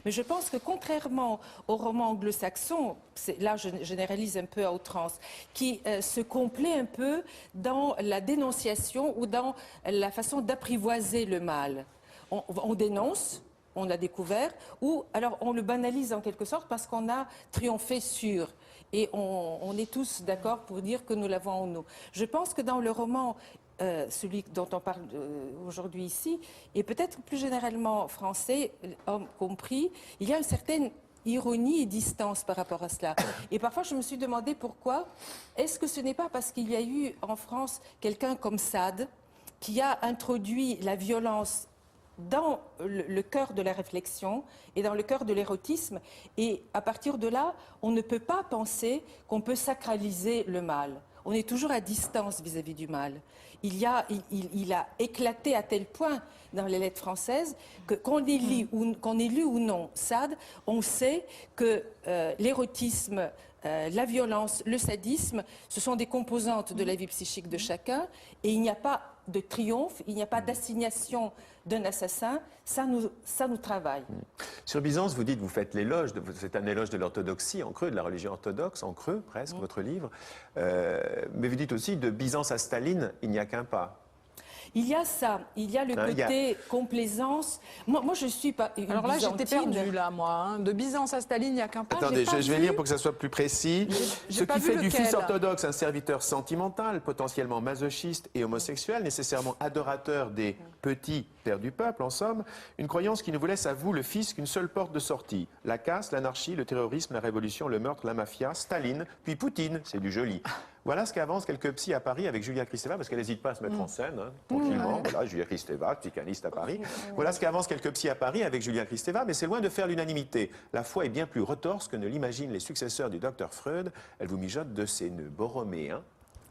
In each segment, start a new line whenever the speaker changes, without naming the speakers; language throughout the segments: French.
Mais je pense que contrairement aux romans anglo-saxons, là je généralise un peu à outrance, qui se complaît un peu dans la dénonciation ou dans la façon d'apprivoiser le mal. On dénonce, on l'a découvert, ou alors on le banalise en quelque sorte parce qu'on a triomphé sur. Et on est tous d'accord pour dire que nous l'avons en nous. Je pense que dans le roman, celui dont on parle aujourd'hui ici, et peut-être plus généralement français, hommes compris, il y a une certaine ironie et distance par rapport à cela. Et parfois, je me suis demandé pourquoi. Est-ce que ce n'est pas parce qu'il y a eu en France quelqu'un comme Sade qui a introduit la violence dans le cœur de la réflexion et dans le cœur de l'érotisme. Et à partir de là, on ne peut pas penser qu'on peut sacraliser le mal. On est toujours à distance vis-à-vis du mal. Il a éclaté à tel point dans les lettres françaises que qu'on ait lu ou non Sade, on sait que l'érotisme, la violence, le sadisme, ce sont des composantes de la vie psychique de chacun et il n'y a pas de triomphe, il n'y a pas d'assignation d'un assassin, ça nous travaille.
Sur Byzance, vous dites, vous faites l'éloge, c'est un éloge de l'orthodoxie en creux, de la religion orthodoxe en creux, presque, votre livre. Mais vous dites aussi, de Byzance à Staline, il n'y a qu'un pas.
Il y a ça, il y a le côté complaisance. Moi, je suis pas une
Alors là, j'étais
byzantine.
perdue, là, moi. Hein. De Byzance à Staline, il n'y a qu'un pas.
Attendez, je vais lire pour que ça soit plus précis. Ce qui fait du fils orthodoxe un serviteur sentimental, potentiellement masochiste et homosexuel, nécessairement adorateur des petits pères du peuple, en somme, une croyance qui ne vous laisse à vous, le fils, qu'une seule porte de sortie. La casse, l'anarchie, le terrorisme, la révolution, le meurtre, la mafia, Staline, puis Poutine, c'est du joli. Voilà ce qu'avancent quelques psys à Paris avec Julia Kristeva, parce qu'elle n'hésite pas à se mettre en scène, hein, tranquillement. Voilà, Julia Kristeva, psychanalyste à Paris. Voilà ce qu'avancent quelques psys à Paris avec Julia Kristeva, mais c'est loin de faire l'unanimité. La foi est bien plus retorse que ne l'imaginent les successeurs du docteur Freud. Elle vous mijote de ses nœuds borroméens.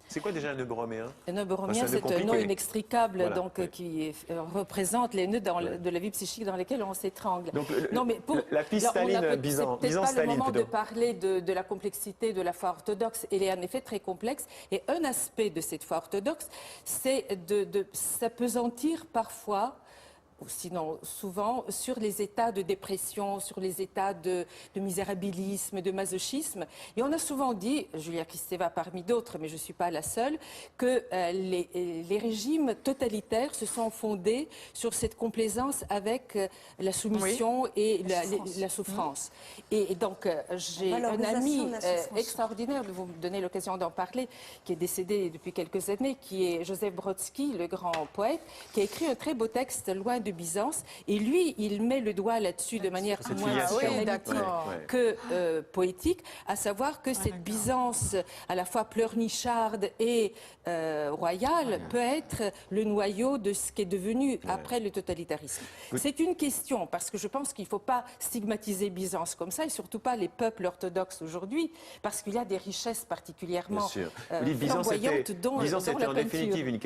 C'est quoi déjà un nœud borroméen?
Un nœud borromien, c'est un nœud inextricable, voilà, donc, qui représente les nœuds de la vie psychique dans lesquels on s'étrangle.
Donc
non, mais pour,
la piste Staline,
Byzance, c'est peut-être pas le moment de parler de la complexité de la foi orthodoxe. Elle est en effet très complexe. Et un aspect de cette foi orthodoxe, c'est de s'apesantir parfois, ou sinon souvent, sur les états de dépression, sur les états de misérabilisme, de masochisme. Et on a souvent dit, Julia Kristeva parmi d'autres, mais je ne suis pas la seule, que les régimes totalitaires se sont fondés sur cette complaisance avec la soumission et la souffrance. Et donc, j'ai un ami extraordinaire, vous me donnez l'occasion d'en parler, qui est décédé depuis quelques années, qui est Joseph Brodsky, le grand poète, qui a écrit un très beau texte, Loin de Byzance, et lui, il met le doigt là-dessus de manière moins analytique que poétique, à savoir que cette Byzance, à la fois pleurnicharde et royale, peut être le noyau de ce qui est devenu après le totalitarisme. C'est une question, parce que je pense qu'il ne faut pas stigmatiser Byzance comme ça, et surtout pas les peuples orthodoxes aujourd'hui, parce qu'il y a des richesses particulièrement flamboyantes dans la peinture.
Byzance était en définitive une question